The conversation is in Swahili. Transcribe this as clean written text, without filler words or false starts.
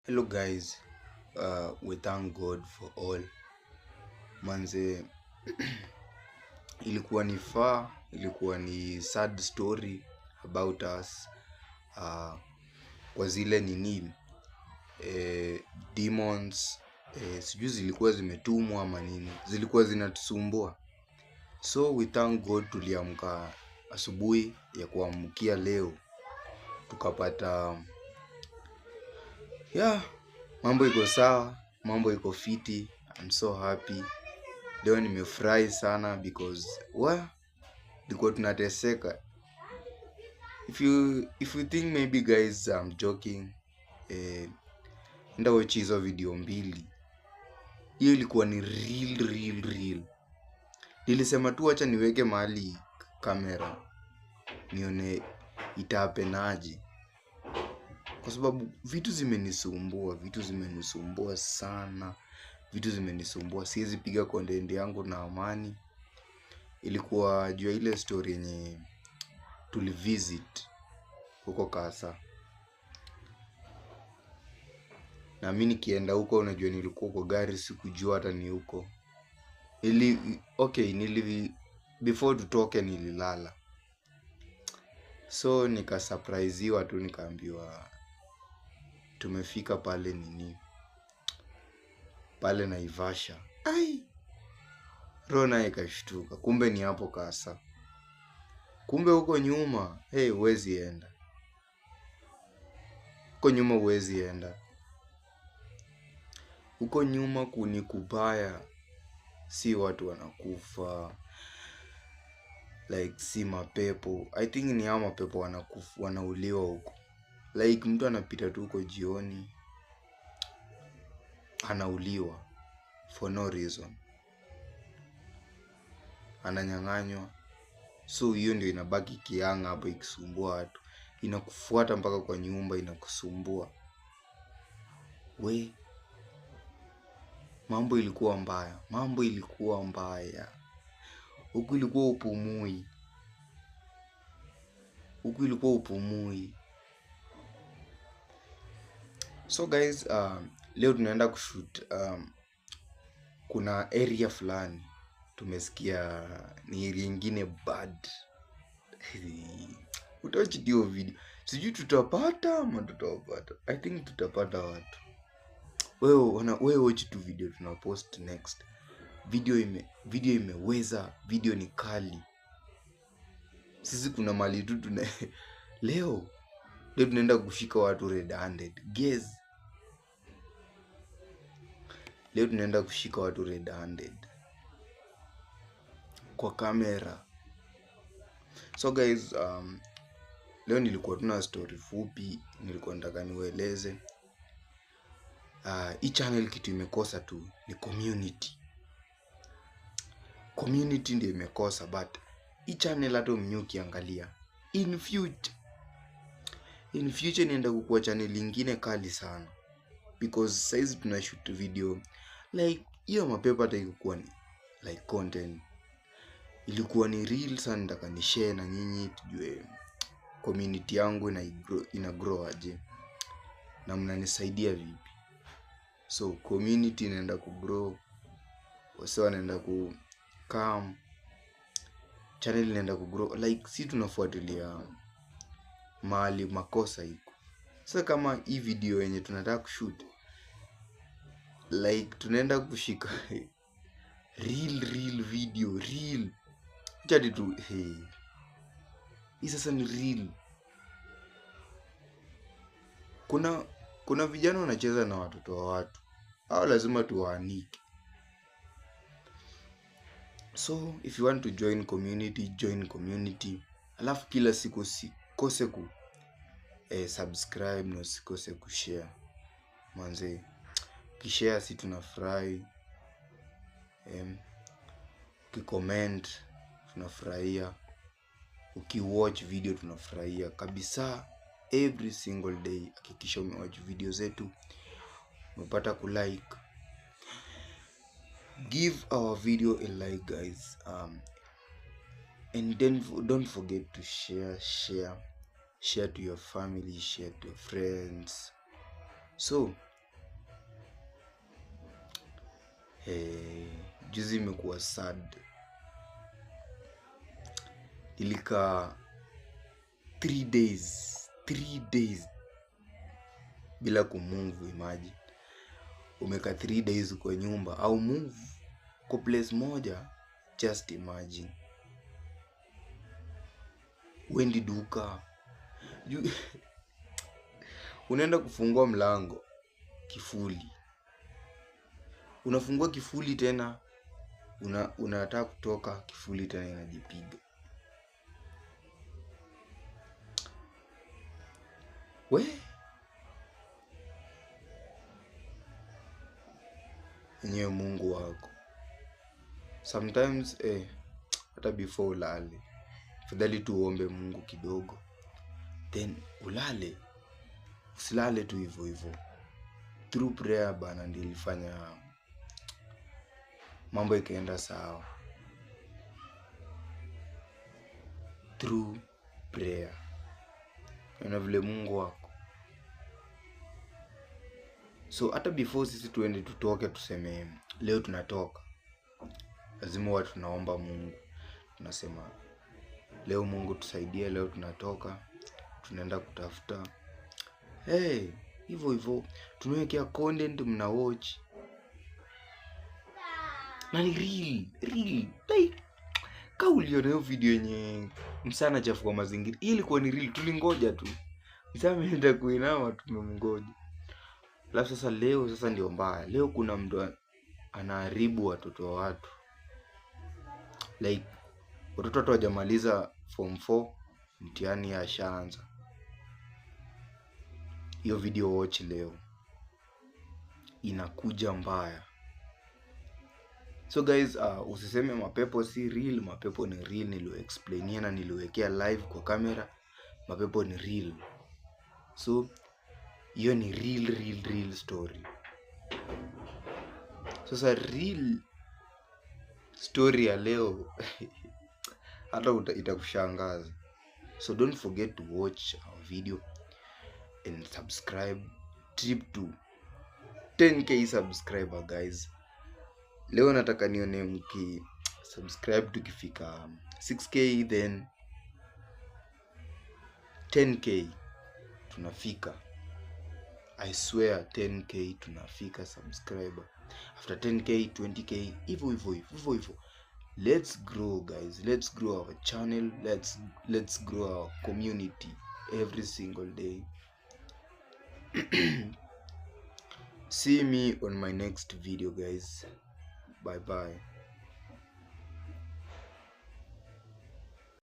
Hello guys, we thank God for all. Manze, ilikuwa ni sad story about us. Kwa zile nini, demons, sijui zilikuwa zimetumwa ama nini, zilikuwa zinatusumbua. So we thank God tuliamka asubuhi ya kuamkia leo. Tukapata, mambo iko sawa, mambo iko fiti. I'm so happy. Leo nimefurahi sana because tulikuwa tunateseka. If you think maybe guys I'm joking, enda watch hizo video mbili. Hiyo ilikuwa ni real. Nilisema tu acha niweke mahali kamera nione itahapenaje, kwa sababu vitu zimenisumbua sana. Siwezi piga content yangu na amani. Ilikuwa juu ya ile story yenye tulivisit huko Kasa. Na mimi nikienda huko, unajua nilikuwa kwa gari, sikujua hata ni huko. Before tutoke nililala. So nikasurpriseiwa tu, nikaambiwa tumefika pale pale Naivasha. Roho nayo ikashtuka, kumbe ni hapo Kasa. Kumbe huko nyuma, huwezi enda. Huko nyuma huwezi enda. Huko nyuma kuni kubaya, si watu wanakufa, like si mapepo. I think ni hao mapepo wanauliwa huko. Like mtu anapita tu huko jioni, anauliwa for no reason, ananyang'anywa. So hiyo ndio inabaki kianga hapo ikisumbua watu. Inakufuata mpaka kwa nyumba, inakusumbua. Mambo ilikuwa mbaya. Huku ilikuwa upumui. So guys, leo tunaenda kushoot. Kuna area fulani tumesikia ni area ingine bad. Utawachi hiyo video. Sijui tutapata ama tutawapata. I think tutapata watu. Wewe watch tu video tunapost next. Video imeweza, video ni kali. Sisi kuna mali tu leo tunaenda kushika watu red-handed. Guess. Leo tunaenda kushika watu red-handed kwa kamera. So guys, leo nilikuwa tuna story fupi, nilikuwa nataka niwaeleze. Hii channel kitu imekosa tu ni community. Community ndio imekosa, but hii channel hata ukiangalia in future nienda kukua channel ingine kali sana, because size tunashoot video like hiyo mapepa hata ilikuwa ni like content, ilikuwa ni real sana. Nataka ni share na nyinyi tujue community yangu ina grow aje na mnanisaidia vipi. So community inaenda kugrow, wase wanaenda come, channel inaenda kugrow, like si tunafuatilia mahali makosa iko. Sasa kama hii video yenye tunataka kushoot, like tunaenda kushika real video, real jadi tu hii sasa ni real. Kuna vijana wanacheza na watoto wa watu, hao lazima tuwaanike. So if you want to join community, alafu kila siku sikose subscribe na usikose kushare. Manze, ukishare si tunafurahi, ukicomment tunafurahia, ukiwatch video tunafurahia kabisa. Every single day hakikisha umewatch video zetu, umepata kulike. Give our video a like guys, and then don't forget to share to your family, share to your friends. So Juzi imekuwa sad. Ilikaa 3 days bila kumove. Imagine umeka 3 days kwa nyumba au move kwa place moja. Just imagine. Wendi duka unaenda kufungua mlango, kifuli. Unafungua kifuli tena, unataka kutoka, kifuli tena inajipiga. Enyewe Mungu wako. Sometimes hata before ulale, fadhali tu uombe Mungu kidogo, then ulale. Usilale tu hivyo. Through prayer bana ndio ilifanya mambo ikaenda sawa. Through prayer. Na vile Mungu wako. So hata before sisi tuende tutoke tuseme leo tunatoka, lazima watu tunaomba Mungu. Tunasema leo Mungu tusaidie, leo tunatoka, tunaenda kutafuta. Hivyo tunawekea content mna watch. Na ni real. Like kama uliona hiyo video yenye msana chafua mazingira, ilikuwa ni real. Tulingoja tu. Sasa ameenda kuinama, tumemngoja. Alafu sasa leo ndio mbaya. Leo kuna mtu anaharibu watoto wa watu. Like watoto hawajamaliza form 4, mtihani ashaanza. Hiyo video watch leo. Inakuja mbaya. So guys, usiseme mapepo si real. Mapepo ni real. Niliexplainia na niliwekea live kwa kamera. Mapepo ni real. So hiyo ni real story. Sasa real story ya leo hata itakushangaza. So don't forget to watch our video and subscribe. Trip to 10k subscriber guys. Leo nataka nione mki subscribe tukifika 6k, then 10k tunafika. I swear 10k tunafika subscriber. After 10k, 20k, hivyo. Let's grow guys. Let's grow our channel. Let's grow our community every single day. See me on my next video guys. Bye bye.